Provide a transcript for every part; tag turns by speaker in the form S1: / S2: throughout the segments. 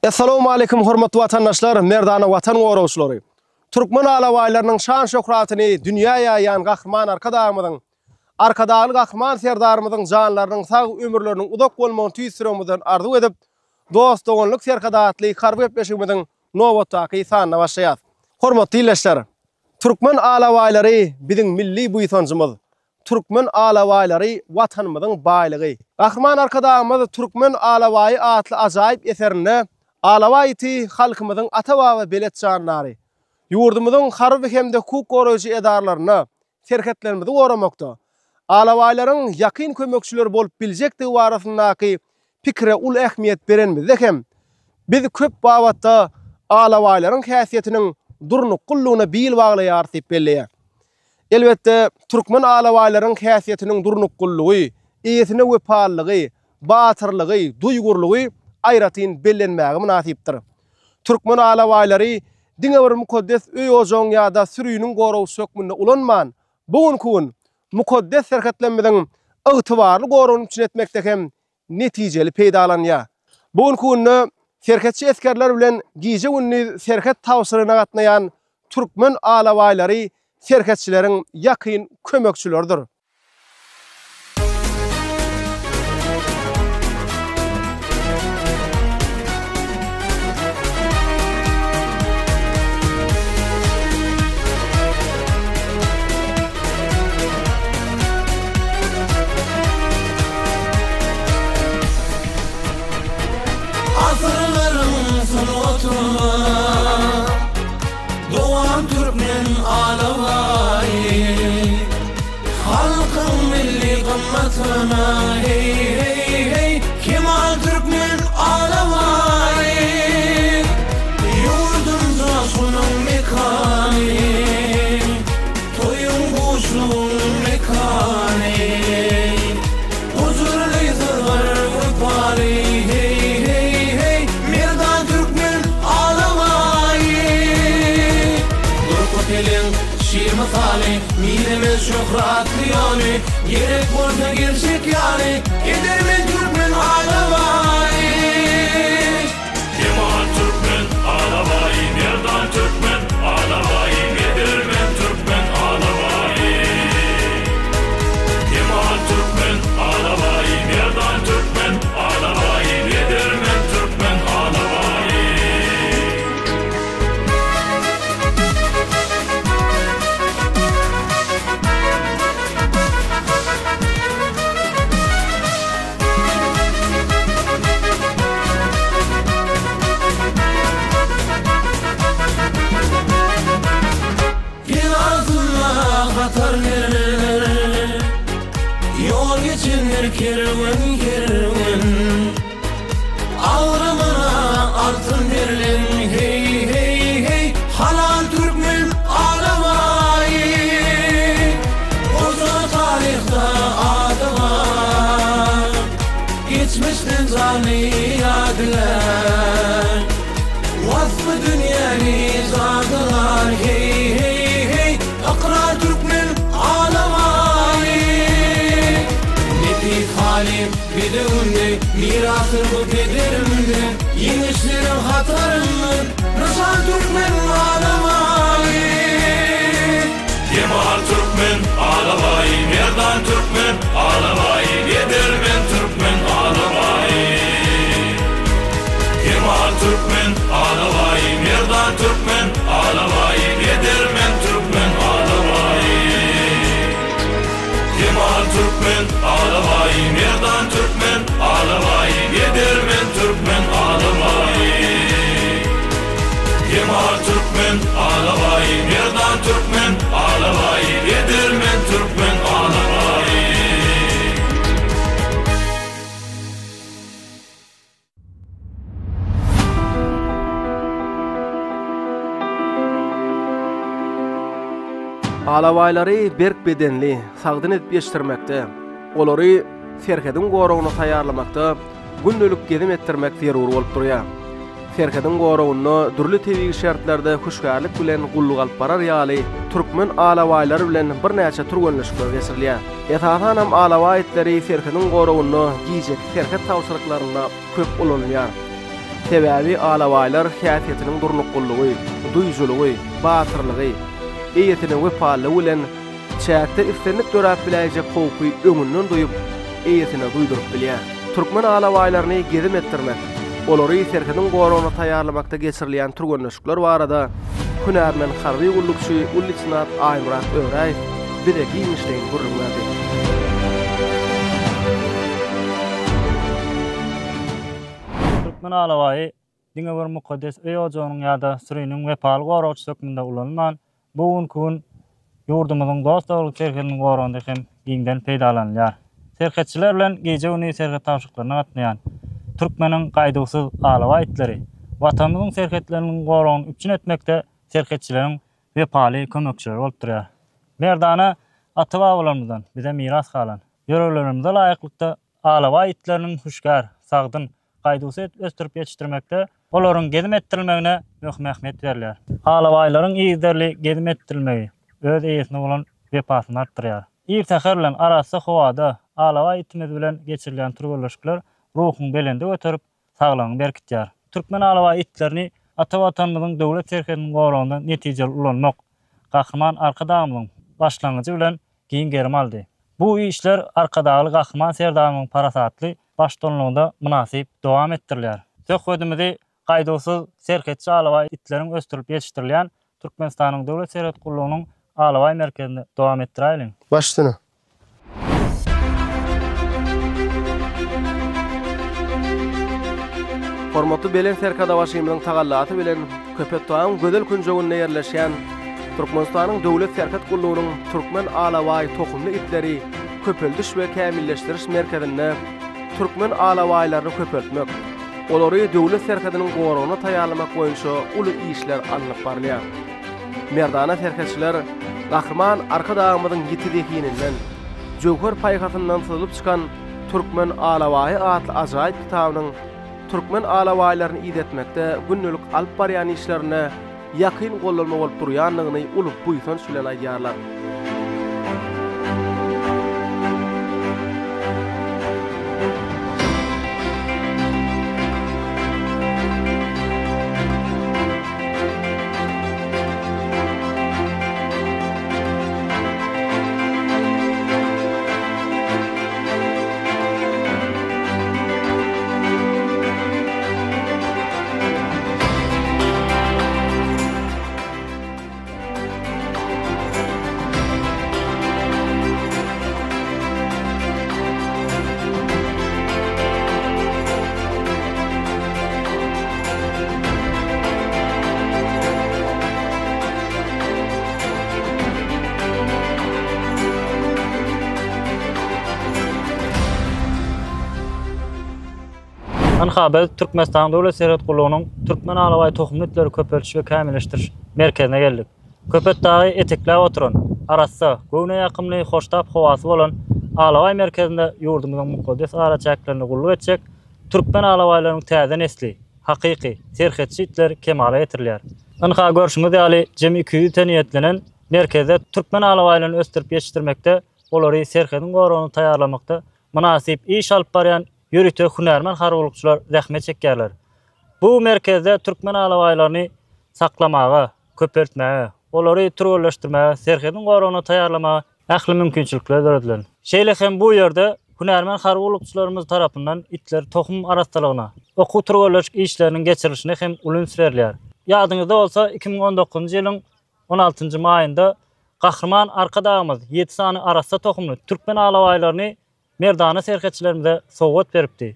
S1: Assalamu alaykum hormatly vatandaşlar, merdana watan gorowçulary. Türkmen alawaýlarynyň şan şöhratyny dünýäýe ýaýan gahryman arkadaly gahryman serdarymyzyň janlarynyň sag ömürleriniň uzak bolmagyny tüýsüremizden arzu edip, dost doganlyk serhadatly harby beşigimiziň nowatdaky sanyna başlaýar. Hormatly dinleýijiler, Türkmen alawaýlary biziň milli buýsancymyz. Türkmen alawaýlary watanymyzyň baýlygy. Gahryman arkadamyz Türkmen alawaýy atly ajaýyp eserini Alawaýty halkymyzyň ata-baba belet janlary, ýurdumyzyň harby hemde hukuk goraýjy edarlaryna serhetlerimizi goramakda. Alawaýlaryň ýakyn kömekçileri bolup biljekdigi barasyndaky pikre ul ähmiýet berenmizde hem biz köp wagtda alawaýlaryň häsiýetiniň durnuq gullugyna bil baglaýar diýip belleýär. Elbetde Türkmen alawaýlaryň häsiýetiniň durnuq gullugy, ýetine wepalygy, batyrlygy, duýgurlugy aýratyn bellenmäge münasipdir. Türkmen alawaýlary diňe bir mukaddes öý ojaň ýa-da sürüýüniň goraw sökmünde ulanman. Bugun mukaddes serhetlenmeden ygtybarly gorawny üçin etmekde hem netijeli peýdalanýar. Bugun serhetçi eskerler bilen giýje günni serhet tawsyryna gatnaýan Türkmen alawaýlary serhetçileriň ýakyn kömekçileridir.
S2: Doğan Türkmen alawaýy, halkyň milli gymmatyna hey hey hey, Kemal Türkmen alawaýy, ýurdumda şunyň mekany, toýun goşlugyň mekany, huzurly zıgar öpari hey hey hey, merdan Türkmen şiir misali, miremiz şöhratly ýaly, gerek bolsa gerçek ýaly, edermen Türkmen alawaýy.
S3: Kemal Türkmen alawaýy, merdan Türkmen alawaýy, edermen Türkmen alawaýy. Kemal Türkmen alawaýy, merdan Türkmen alawaýy, edermen Türkmen alawaýy.
S2: Yol geçenler kerwen kerwen, ağrımına altın verilen hey hey hey, halal Türkmen alawaýy. Oza tarihta adı var, geçmişten zali ýadylar, vasfı dünýäni zadylar hey hey hey, akrar Türkmen alawaýy. Halim bedewinde, mirasır bu pederimde, yemişlerim hatarımdır, Nişan Türkmen alawaýy.
S3: Kemal Türkmen alawaýy, merdan Türkmen alawaýy, edermen Türkmen alawaýy. Kemal Türkmen alawaýy, merdan Türkmen alawaýy, edermen Türkmen alawaýy. Kemal Türkmen alawaýy, merdan Türkmen alawaýy, edermen Türkmen alawaýy. Kemal Türkmen alawaýy, merdan Türkmen alawaýy, edermen Türkmen alawaýy.
S1: Alawaýlary berk bedenli, sagdyn edip ýeşdirmekde, olary serhedin gorawyna taýýarlamakda gündelik gezim etdirmek zerur bolup durýar. Serhedin gorawyny dürli tebigi şertlerde huşgarlyk bilen gulluk alyp barar ýaly Türkmen alawaýlary bilen bir näçe turgenleşikler geçirilýär. Esasanam alawaýetleri serhedin gorawyny giýjek serhet tawsyrlyklaryna köp ulanýar. Sebäbi alawaýlar häsiýetiniň durnukullygy, duýjulugy, batyrlygy, eýetiniň wepaly bilen çäkde istenip dörap biläjek howpy öňünden duýup, eýetine duýduryp bilýär. Türkmen alawaýlaryny gezip etdirmek, olary serkediň gorony taýýarlamakda geçirilýän türgönleşikler barada hünärmen harby gullukçy Ulyçnat Aýmurat Öwräýew bire giňişleýin gurulmady.
S4: Türkmen alawaýy diňe bir mukaddes öýojanyň ýa-da sürüniň wepaly gorowçy sökmünde ulanman bu gün ýurdumyzyň dostluk serkediniň gorawynda hem giňden peýdalanýar. Serketçiler bilen gece uny serket tawşyklaryna gatnaýan türkmeniň gaýdygysyz alawa itleri watanymyzyň serketleriniň gorawyny üçin etmekde serketçileriň wepaly kömekçileri bolup durýar. Merdana ata-babalarymyzdan bize miras galan ýörelerimize laýyklykda alawa itleriniň huşgar, sagdyn gaýdysy östürip ýetişdirmekde olaryň gezip etdirilmegine möhüm ähmiýet berilýär. Alawaýlaryň ýyzderli gezip etdirilmegi öz eýesine bolan wepasyny artdyrýar. İrtäher bilen arasy howada alawa itimiz bilen geçirilýän türgönleşikler ruhuň belinde göterip saglagyny berkitýär. Türkmen alawa itlerini ata-watanymyzyň döwlet serkediniň gorawynda netijeli ulanmak gahrman arkadamyň başlangyjy bilen giň gerim aldy. Bu işler arkadagy gahrman serdarymyň parasatly başlanlygynda münasip dowam etdirilýär. Söhbetimizi gaýdysyz serketçi alawa itleriň östürip ýetişdirilýän Türkmenistanyň döwlet serket gullugynyň alawa merkezinde dowam etdiräýin.
S1: Başdyna. Hormatly belen serket awaşymyň tagallaty bilen Köpetdağyň gödel künjeginde ýerleşýän Türkmenistanyň döwlet serket gullugynyň türkmen alawaý tohumly itleri köpeldiş we kämilleşdiriş merkezinde türkmen alawaýlaryny köpeltmek, olary döwlet serkediniň gorawyna taýýarlamak boýunça uly işler alınıp barylýar. Merdana serketçiler gahrman arkadagymyzyň ýetidekininden Jowher paýgasyndan syzylyp çykan Türkmen alawaý adly ajaýyp kitabynyň türkmen alawaýlaryny ýetmekde günnelik alyp barýan işlerine ýakyn gollanma bolup durýanlygyny uly buýsan bilen aýdýarlar.
S4: Anhabe Türkmenistan döwlet serket gullugynyň türkmen alawaý tohumly itleri köpeltiş we kämilleşdiriş merkezine geldik. Köpetdagy etekläp oturan, arassa göwne ýakymly hoştap howasy bolan alawaý merkezinde ýurdumyzyň mukaddes ara çäklerini gulluk etjek türkmen alawaýlarynyň täze nesli, hakyky serketçi itler kemale ýetirilýär. Anha görüşüňiz ýaly jemi 200 teniýetlenen merkezde türkmen alawaýlaryny östürip ýetişdirmekde, olary serkediň gorawyny taýýarlamakda münasip iş alyp barýan ýürüte hünärmen harwlukçylar zähmet çekýärler. Bu merkezde türkmen alawaýlaryny saklamaga, köpeltmäge, olary türgönleşdirmäge, serkediň gorawyny taýýarlamaga ähli mümkinçilikler berdiler. Şeýle hem bu ýerde hünärmen harwlukçylarymyz tarapyndan itler tohum arastalygyna, oku türgönleşik işleriniň geçirilişine hem ulans berilýär. Ýadyňyzda bolsa 2019-njy ýylyň 16-njy maýynda gahrman arkadagymyz 7 sany arasta tohumly türkmen alawaýlaryny Merdana serketçilerimize sowgat beripdi.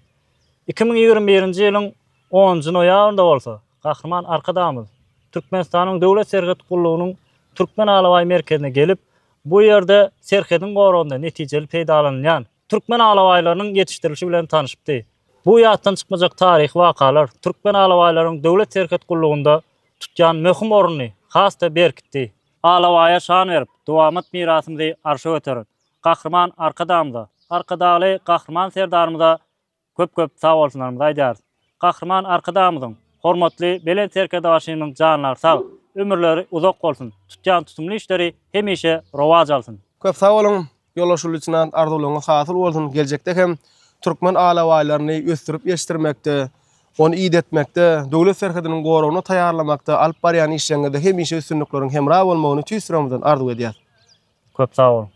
S4: 2021-nji ýylyň 10-njy noýabrynda bolsa, gahrman arkadagymyz Türkmenistanyň döwlet serket gullugynyň türkmen alawaý merkezine gelip, bu ýerde serkediň gorawynda netijeli peýdalanýan türkmen alawaýlarynyň ýetişdirilişi bilen tanyşypdy. Bu ýatdan çykmajak taryh wakalar türkmen alawaýlarynyň döwlet serket gullugynda tutýan möhüm oruny hasda berkitdi. Alawaýa şan berip, dowamat mirasymyzy arşa göterip, gahrman arkadagymyza arkadaly gahrman serdarymyza köp sag bolsunlarymyzy aýdýar. Gahrman arkadamyzyň hormatly belen serket awaşymyň janlary sag, ömürleri uzak bolsun. Tutýan tutumly işleri hemişe rowaj alsyn.
S1: Köp sag bolun. Ýollaşylyçyna arzuwlaryňyz hasyl bolsun. Geljekde hem türkmen alawaýlaryny östürip ýetişdirmekde, onu iyid etmekde, döwlet serhediniň gorawyny taýýarlamakda alyp barýan işlerinde hemişe üstünlikleriň hemra bolmagyny tüýsüramyzdan arzu edýär.
S4: Köp sag bolun.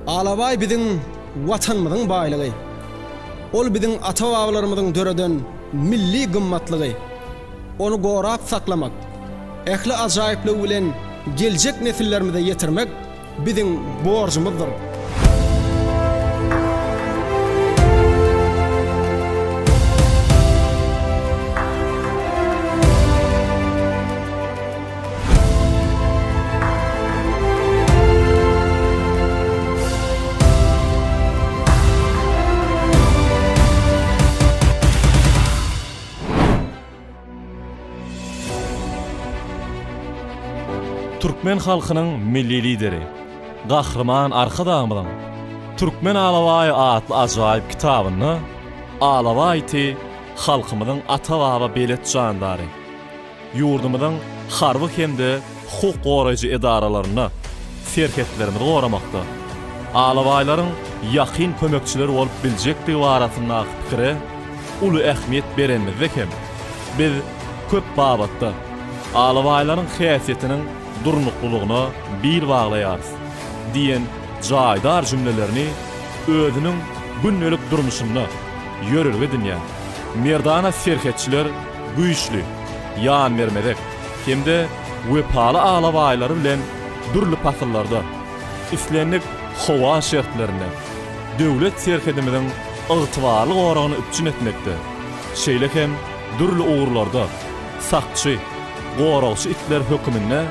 S1: Alabay biziň watanymyzyň baýlygy. Ol biziň ata-babalarymyzyň döreden milli gymmatlygy. Onu gorap saklamak, ähli ajaýyplyk bilen geljek nesillerimize ýetirmek biziň borjumyzdyr.
S3: Türkmen halkynyň milli lideri, gahrman arkadamyň Türkmen Alawaý adly ajaýyp kitabyny Alawaýty halkymyzyň ata-baba belet jandary, ýurdumyzyň harby hemde hukuk goraýjy edaralaryny, serhetlerini goramakda, Alawaýlaryň ýakyn kömekçileri bolup biljekdi warasyna pikire uly ähmiýet berenmizde hem biz köp babatda Alawaýlaryň häsiýetiniň durnuqluğuna bir bağlayarız diyen caydar cümlelerini özünün günlük durmuşunda yörülge dünya. Merdana serhetçiler güýçli, yan vermedek, hem de wepaly alawaýlary bilen durly pasyllarda islenlik howa şertlerine döwlet serhedimiziň ygtybarly goragyny üpçün etmekde. Şeýle hem durly uğurlarda sakçy, gorawçy itler hökümine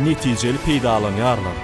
S3: netijeli peýdalanýarlar.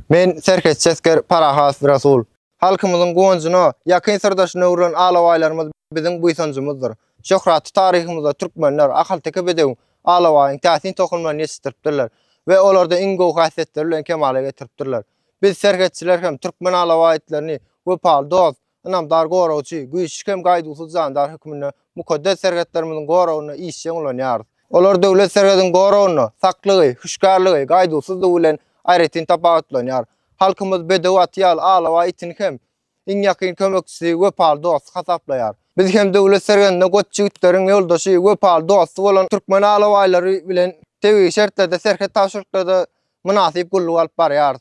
S5: Men serhetçi esker Parahas Rasul. Halkymyzyň goňjuna ýakyn sirdaşyna uran alawaýlarymyz biziň buýsanjymyzdyr. Şöhraty taryhymyzda türkmenler akal teke bedew alawaýyň täsin tokunmagyny ýetiripdirler we olarda iň gowy häsiýetler bilen kemale getiripdirler. Biz serhetçiler hem türkmen alawaýytlaryny wepal dost, inamdar gorawçy, güýçli hem gaýdusuz jandar hökümine mukaddes serhetlerimiziň gorawyna işe ulanýar. Olar döwlet serhediniň gorawyny, saklygy, huşgarlygy, gaýdusuzlygy bilen aýratyn tapagatlanýar. Halkymyz bedew atýal alawa itin hem iň ýakyn kömekçisi wepal dost hasaplaýar. Biz hem döwlet serhedinde göççülikleriň ýoldaşy wepal dost bolan türkmen alawaýlary bilen tebi şertlerde serhet taşyryklarda münasip gullyk alyp barýar.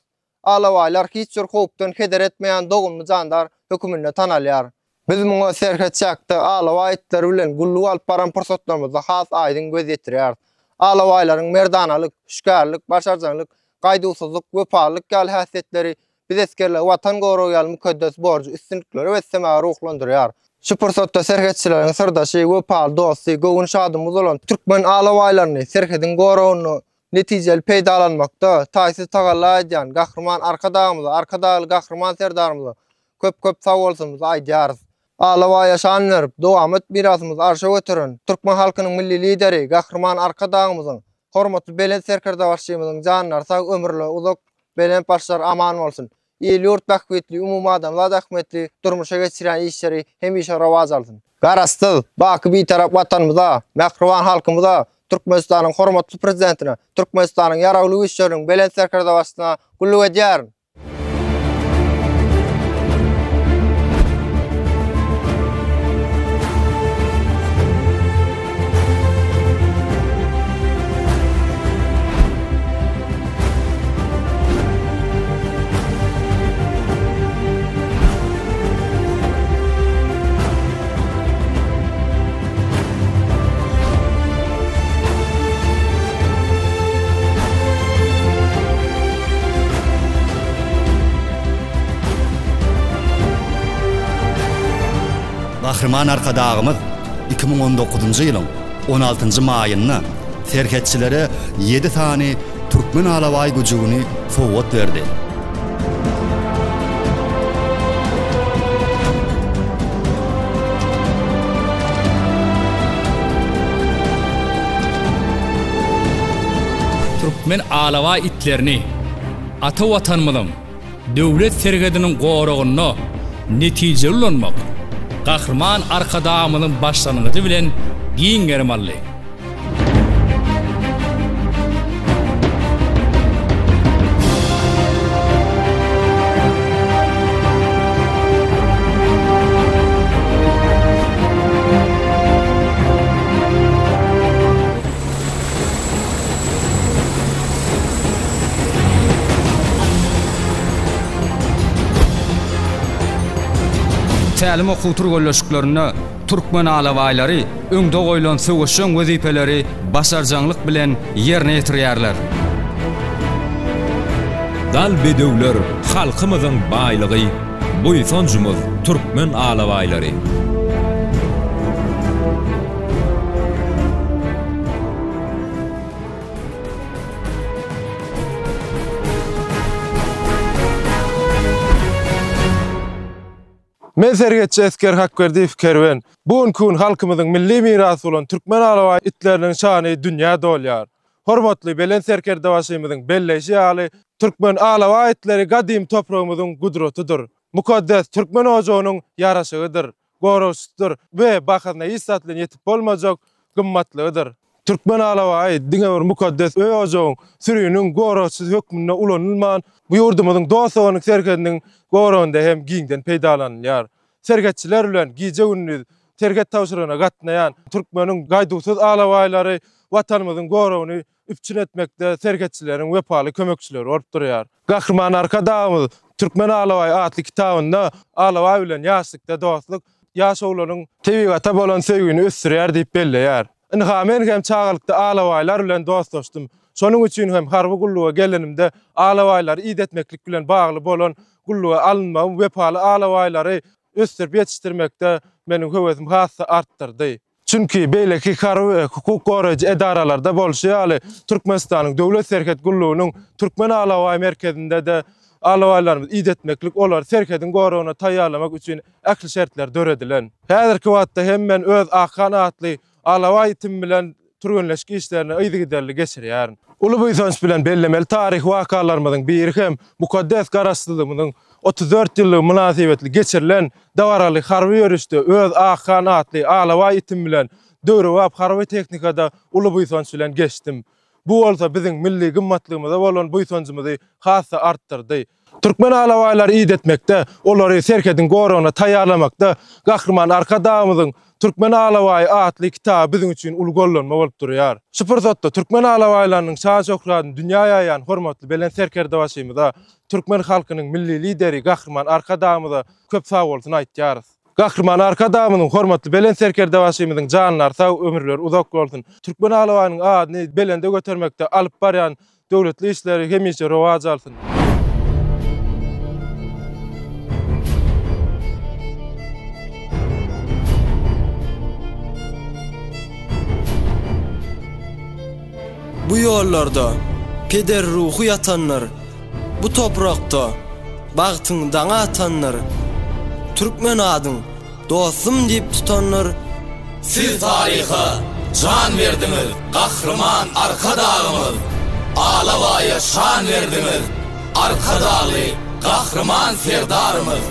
S5: Alawaýlar hiç bir howpdan heder etmeýän dogumly jandar hökümine tanalýar. Biz muňa serhetçakda alawaýtlar bilen gullyk alyp baran pursatlarymyzda has aýdyň göz ýetirýär. Alawaýlaryň merdanalyk, huşgarlyk, başarjanylyk, gaýdusuzlyk, wepalyk gal häsiýetleri biz eskerler watan goraýal mukaddes borju üstünlikleri we sema ruhlandyrýar. Şu pursatda serhetçileriň sirdaşy wepal dosty gowun şadymyz bolan türkmen alawaýlaryny serhedin gorawyny netijeli peýdalanmakda taýsy tagallaýan gahrman arkadaly gahrman serdarymyz köp sag bolsunuz aýdýarys. Alawa ýaşanlar dowam et mirasymyz arşa götüren türkmen halkynyň milli lideri gahrman arkadagymyzyň hormatly belet serkerde başçymyzyň janlar sag ömürli uzak belen başlar aman bolsun. Ýyl ýurt bahwetli umumy adamlar rahmetli durmuşa geçiren işleri hemişe rawaz alsın. Garastyl baky bir tarap watanymyza, mähriban halkymyza, Türkmenistanyň hormatly prezidentine, Türkmenistanyň ýaragly işleriň belet serkerde başçysyna gullyk edýär.
S6: Gahrman arkadagymyz 2019-njy ýylyň 16-njy maýynda serhetçilere 7 sany türkmen alawaý güjüni sowgat berdi.
S7: Türkmen alawaý itlerini ata watanymyzyň döwlet serhediniň goragyna netijeli ulanmak gahrman arkadamynyň başlangyjy bilen giň germally. tälim okutur gollaşyklaryna türkmen alawaylary öňde goýulan söwüşçüň wezipeleri başarjanlyk bilen ýerine ýetirýärler.
S3: Dal bedewler halkymyzyň baýlygy, buýsanjymyz türkmen alawaylary.
S1: Men sergetçi Esker Hakberdiýew Kerwen. Bugun halkymyzyň milli mirasy bolan türkmen alaway itleriniň şany dünýä dolýar. Hormatly belen serker dawaşymyzyň belleşi ýaly türkmen alaway itleri gadim toprağymyzyň gudratydyr. Mukaddes türkmen ojagynyň ýaraşygydyr, gorowçydyr we bahyna ýysatly ýetip bolmajak gymmatlygydyr. Türkmen alaway diňe bir mukaddes ojagyň sürüýüniň gorowçy hökmüne ulanylman bu ýurdumyzyň dostunyň serkediniň gorowynda hem giňden peýdalanýar. Sergetçiler bilen giýje gününi serget tawşyryna gatnaýan türkmeniň gaýdusuz alawaylary watanymyzyň gorowyny üpçün etmekde sergetçileriň wepaly kömekçileri bolup durýar. Gahrman arkadamyz Türkmen alaway atly kitabynda alaway bilen ýaşlykda dostluk, ýaşawlaryň tebigata bolan sevgini ösdürýär diýip belleýär. Men hem çağalykda alawaylar bilen dostlaşdym. Şonuň üçin hem harby gulluga gelenimde alawaylar iýdetmeklik bilen bagly bolan gulluga alynma wepaly alawaylary ösdürip ýetişdirmekde meniň höwezim hassa artdyrdy. Çünki beýleki harby hukuk goraýjy edaralarda bolşýaly Türkmenistanyň döwlet serket gullugynyň Türkmen alaway merkezinde de alawaylarymyz iýdetmeklik olar serkedin gorawyna taýýarlamak üçin ähli şertler döredilen. Häzirki wagtda hem men öz akan atly alaway itim bilen türgenleşki işlerini ýygyderli geçirýär. Uly buýsanç bilen bellemeli tarih wakalarymyzyň biri hem mukaddes garaşdyrlygymyzyň 34 ýyllyk münasibetli geçirilen dawaraly harby ýörüşde öz akan atly alaway itim bilen döwrewap harby teknikada uly buýsanç bilen geçdim. Bu bolsa biziň milli gymmatlygymyza bolan buýsanjymyzy hassa artdyrdy. Türkmen alawaylary iýdetmekde, olary serkedin gorawyna taýýarlamakda gahrman arkadamyzyň Türkmen alaway atly kitap biziň üçin uly gollanma bolup durýar. Şu pyrsatda Türkmen alawaylarynyň şan şöhratyny dünýäge ýaýan hormatly belen serker dawaşymyza Türkmen halkynyň milli lideri gahrman arkadamyza köp sag bolsun aýtýarys. Gahrman arkadamynyň hormatly belen serker dawaşymyzyň janlar sag ömürler uzak bolsun. Türkmen alawaýynyň adyny belende götermekde alyp barýan döwletli işleri hemişe rowaj alsyn.
S8: Bu ýollarda peder ruhu yatanlar, bu toprakda bagtyňdan atanlar, türkmen adyň dostum diýip tutanlar.
S2: Siz taryha can verdiňiz, gahrman arkadagymyz. Alawaya şan verdiňiz, arkadaly gahrman serdarymyz.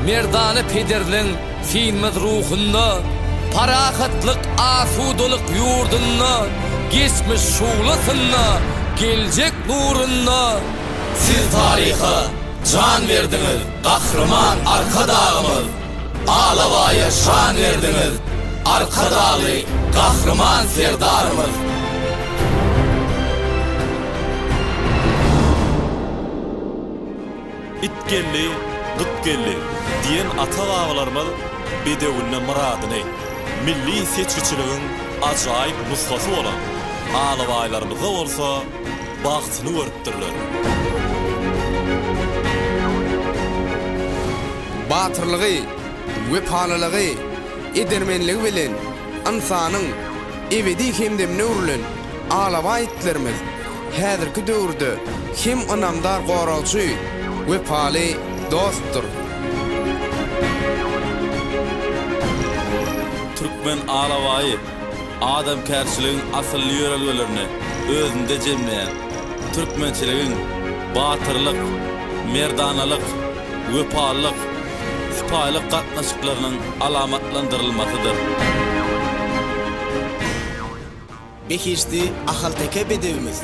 S2: Merdany pederliň filmiz ruhunda parahatlyk asudalyk ýurdunda, geçmiş şuwlasyna, geljek nurunda. Siz taryha can verdiňiz, gahrman arkadagymyz. Alawaya şan verdiňiz, arkadaly gahrman serdarymyz.
S3: İt gelli, gıt gelli diyen ata-babalarymyz bedewine muradyny, milli seçkiçiligiň ajaýyp nusgasy bolan alawaylarymyza bolsa bagtyny görüpdirler.
S9: Batyrlygy, wepalylygy, edermenligi bilen insanyň ebedi hemdemine urulan alaway itlerimiz häzirki döwürde hem anamdar goralçy, wepaly dostdur.
S3: Türkmen alawaýy adam kärçiligiň asl ýörelgelerini özünde jemleýän, türkmençiligiň batyrlyk, merdanalyk, wepalyk, sipaýlyk gatnaşyklarynyň alamatlandyrylmasydyr.
S8: Behişdi ahalteke bedewimiz,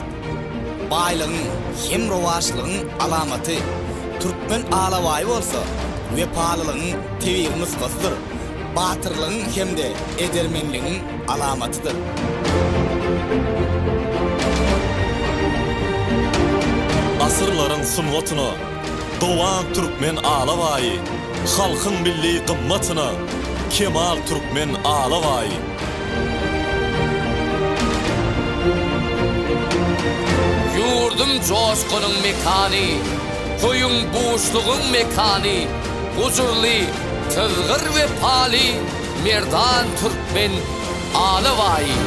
S8: baýlygyň hem rowaşlygyň alamaty. Türkmen alawaý bolsa, wepalylygyň tebigi nusgasydyr. Batyrlygyň hemde edermenligiň alamatydyr.
S3: Asırlaryň sunwatyna, Doğan Türkmen Alawayı, halkın milli qımmatyna Kemal Türkmen Alawayı.
S10: Yurdum coşkunun mekani, koyun boşluğun mekani, huzurli, tızgır ve pali, Merdan Türkmen Alawayı.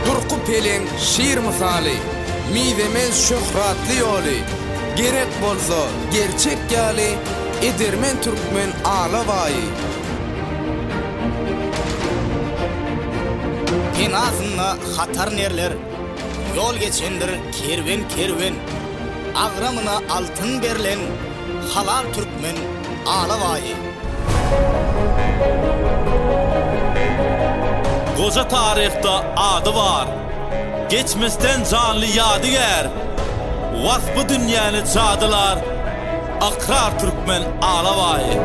S9: Durqu pelen şiir misali, midemez şöhratli yolu, gerek bolsa gerçek gali, Edermen Türkmen Alawayı.
S8: Penasında hatar nerler, yol geçendir kerven kerven, ağramına altın berlen, halal Türkmen Alawayı.
S3: Goja tarihte adı var, geçmesden canlı yadigar. Vasfı dünyanı çadılar, Akrar Türkmen Alawayı.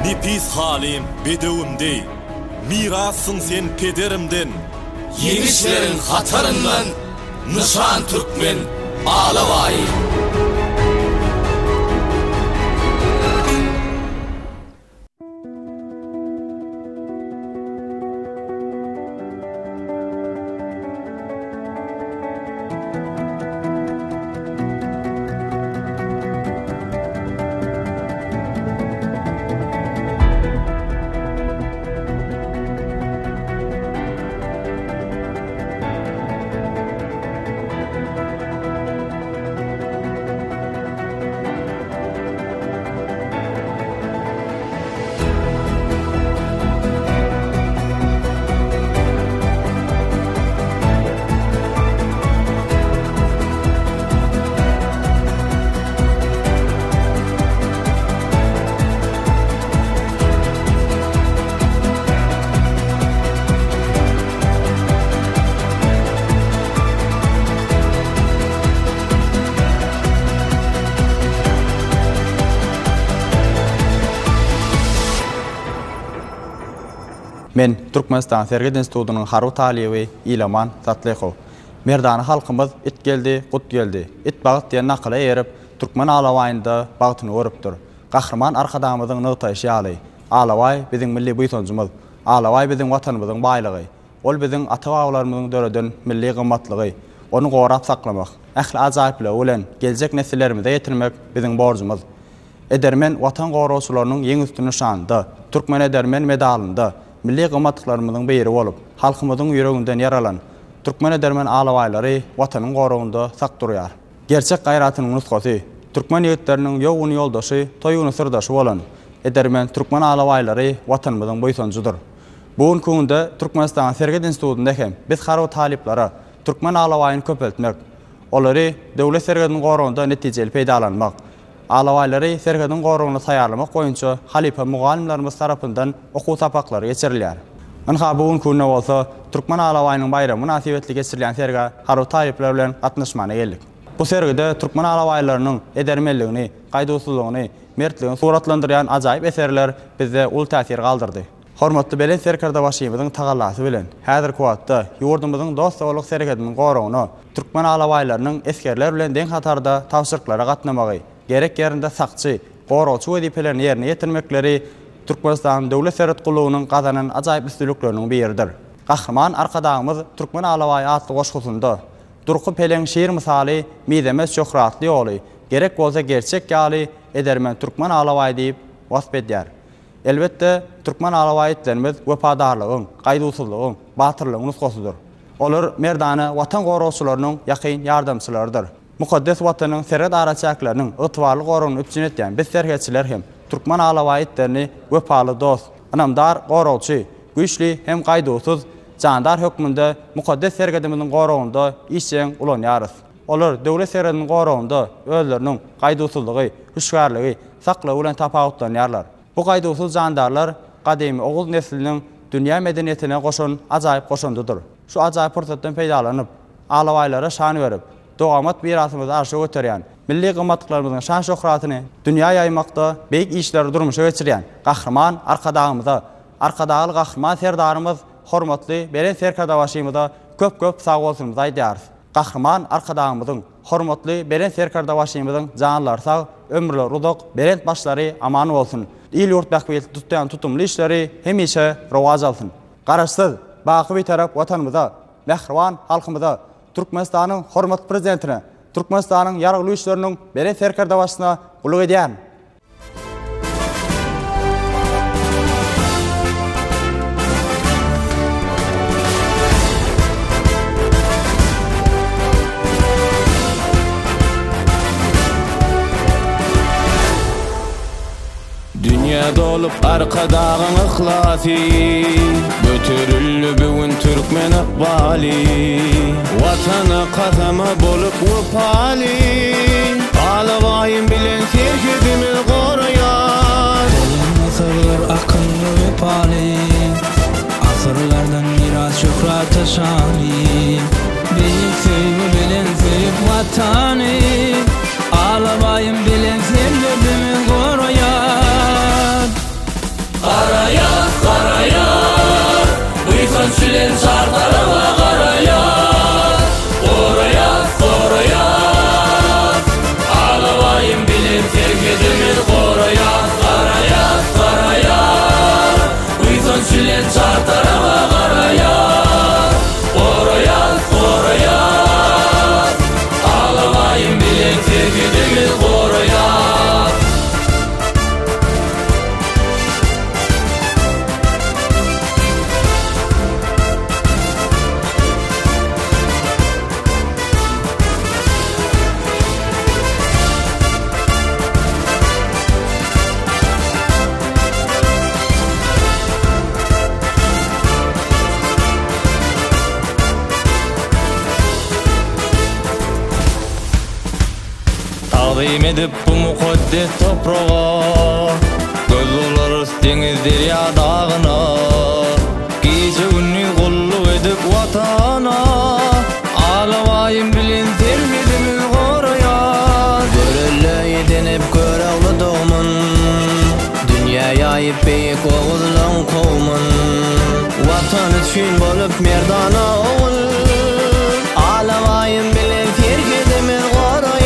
S3: Nefis halim bedevimde, mirasın sen pederimden.
S10: Yemişlerin hatarından, Nişan Türkmen Alawayı.
S11: Men Türkmenistan Serged Institutu'nun Harut Talibi İlaman Tatlekov. Merdany halkymyz it geldi, gut geldi. It bagyt diýen nakala erip, Türkmen Alawaýynda bagtyny görüpdir. Gahrman arkadamyzyň nygtaýşy ýaly. Alaway biziň milli buýsanjymyz. Alaway biziň watanymyzyň baýlygy. Ol biziň ata-babalarymyzyň döreden milli gymmatlygy. Onu gorap saklamak, ähli ajaýply bilen geljek nesillerimize ýetirmek biziň borjumyz. Edermen watan gorowçylarynyň ýeň üstün nişanynda, Türkmen Edermen medalynda milli gymmatlarymyzyň biri bolup, halkymyzyň ýüreginden yaralan Türkmen Edermen Alawaýlary watanyň gorowunda sak durýar. Gerçek gaýratynyň nusgasy, Türkmen ýigitleriniň ýowuny ýoldaşy, toýuny sırdaşy bolan Edermen Türkmen Alawaýlary watanymyzyň boýsanjydyr. Bugun kunda Türkmenistan Serged Institutu'nda hem biz Harut taliplara Türkmen Alawaýyny köpeltmek, olary döwlet sergediň gorowunda netijeli peýdalanmak, Alawaýlary sergediň gorowuna taýýarlamak boýunça halipa mugallimlerimiz tarapyndan okuw tapaklary geçirilýär. Anha bugun kunna bolsa Türkmen Alawaýynyň bayramy münasibetli geçirilýän serge Harut talipler bilen gatnaşmana geldik. Bu sergide Türkmen Alawaýlarynyň edermenligini, gaýdusuzlygyny, mertligini suratlandyrýan ajaýyp eserler bizde ul täsir galdyrdy. Hormatly belen serkarda başymyzyň tagallasy bilen häzirki wagtda ýurdumyzyň dostawlyk serkediniň gorowuna Türkmen Alawaýlarynyň eskerler bilen deň hatarda tawşyryklara gatnamagy, gerek ýerinde sakçy, gorowçy wezipelerini ýerine ýetirmekleri Türkmenistan döwlet serhat gulugynyň gazanan ajaýyp üstünlükleriniň biridir. Gahrman arkadağımız Türkmen Alawaý atly goşgusunda Durqu pelen şiir misaly midemez şöhratly ýoly, gerek bolsa gerçek ýaly Edermen Türkmen Alawaý diýip wasp edýär. Elbetde Türkmen Alawaýytlarymyz wepadarlygyň, gaýdusuzlygyň, batyrlygyň nusgasydyr. Olar merdany watan gorowçylarynyň ýakyn ýardamçylarydyr. Mukaddes watanyň serhat araçaklarynyň ýtwarly gorowuny üpjün etýän biz serhetçiler hem Türkmen Alawaýytlaryny wepaly dost, anamdar gorowçy, güýçli hem gaýdusuz jandar hökmünde mukaddes sergedimiň gorowunda işçiň ulanýarys. Olar döwlet sergediniň gorowunda özleriniň gaýdusuzlygy, hüşgärligi, saklaw bilen tapawutlanýarlar. Bu gaýdusuz jandarlar gadymy oğul nesliniň dünýä medeniýetine goşan ajaýyp goşandydyr. Şu ajaýyp pursatdan peýdalanyp, Alawaýlara şan berip, dogamat mirasymyzy arşa götürýän, milli gymmatlyklarynyň şan şöhratyny dünýä ýaymakda beýik işleri durmuşa geçirýän gahrman arkadağymyza, arkadagy gahrman serdarymyz hormatly beren serkardavaşymyza köp sag bolsunuz aýdýarys. Gahrman arkadaşymyzyň hormatly beren serkardavaşymyzyň janlar sag, ömürler uzak, berent başlary aman bolsun. İl ýurt bäkbel tutýan tutumly işleri hemişe rowaj alsyn. Garaşsyz, baky bir tarap watanymyza, nährwan halkymyza, Türkmenistanyň hormatly prezidentine, Türkmenistanyň ýaragly işleriniň beren serkardavaşyna guluk edýän.
S2: Dünya dolup arkadağın ıhlasi, götürüllü bugün Türkmen akbali. Vatana kazama bolup vupali, ağlabayın bilen serkedimiz koruyar.
S12: Asırlar akıllı vupali, asırlardan miras şöhret şani. Beni sevgi bilen sevip vatanı, ağlabayın bilen serkedimiz koruyar.
S10: Karayaz, karayaz, uysan sülen sardarıma karayaz. Korayaz, korayaz, ağlamayın bilen terkedimiz korayaz. Karayaz, karayaz, uysan sülen sardarıma karayaz. Korayaz, korayaz, ağlamayın bilen terkedimiz korayaz. Taqdim edip bu mukaddes toprağa, göz olarız deniz derya dağına. Gece günni kulluk edip vatana, ağlamayın bilin termidimiz koruyar. Görelle edinip görevli doğmun, dünyaya ayıp beyik oğuzlan kovmun. Vatan için bolup merdana oğul, ağlamayın bilin termidimiz koruyar.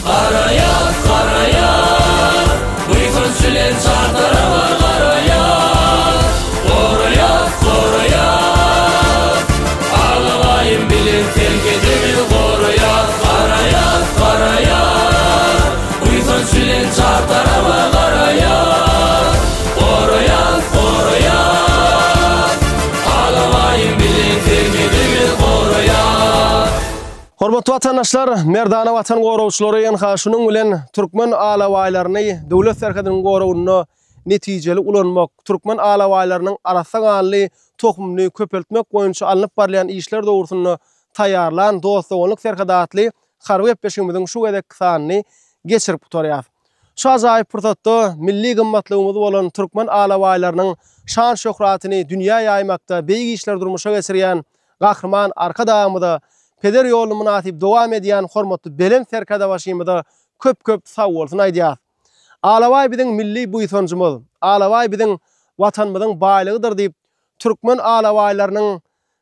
S10: Karayaz, karayaz, uygun sülen sardarıma karayaz. Korayaz, korayaz, ağlamayın bilin terkedimiz korayaz. Karayaz, karayaz, uygun sülen sardarıma karayaz. Korayaz, korayaz, ağlamayın bilin terkedimiz korayaz.
S1: Hormatly watandaşlar, merdana watan gorowçylary ýa-ni şunyň bilen türkmen alawaýlaryny döwlet serhediniň gorowuny netijeli ulanmak, türkmen alawaýlarynyň arasaganly tohumny köpeltmek boýunça alınıp barlayan işler dogrusyny taýýarlan dostluk serhedatly harby epleşigimiziň şu gedek sanyny geçirip tutarýar. Şu ajaýyp pursatda milli gymmatlygymyz bolan türkmen alawaýlarynyň şan şöhratyny dünýä ýaymakda beýgi işler durmuşa geçirýän gahrman arkadaşymyza peder ýoly münasip dowam edýän hormatly belen serkardavaşymyza köp sag bolsun aýdýar. Alaway biziň milli buýsanjymyz, alaway biziň watanymyzyň baýlygydyr diýip türkmen alawaýlarynyň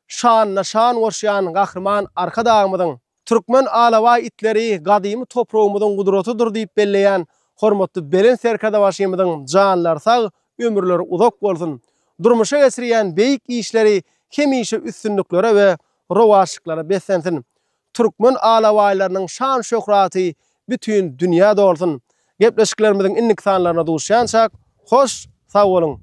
S1: şanyna şan worşýan gahrman arkadaşymyzyň türkmen alaway itleri gadymy topragymyzyň gudratydyr diýip belleýän hormatly belen serkardavaşymyzyň janlar sag, ömürleri uzak bolsun. Durmuşa geçirýän beýik işleri hemişe üstünliklere we rowaşyklara beslensin. Türkmen alawaýlarynyň şan şöhraty bütün dünýäde bolsun. Gepleşiklerimiziň innik sanlaryna duşýançak, hoş, sag bolun.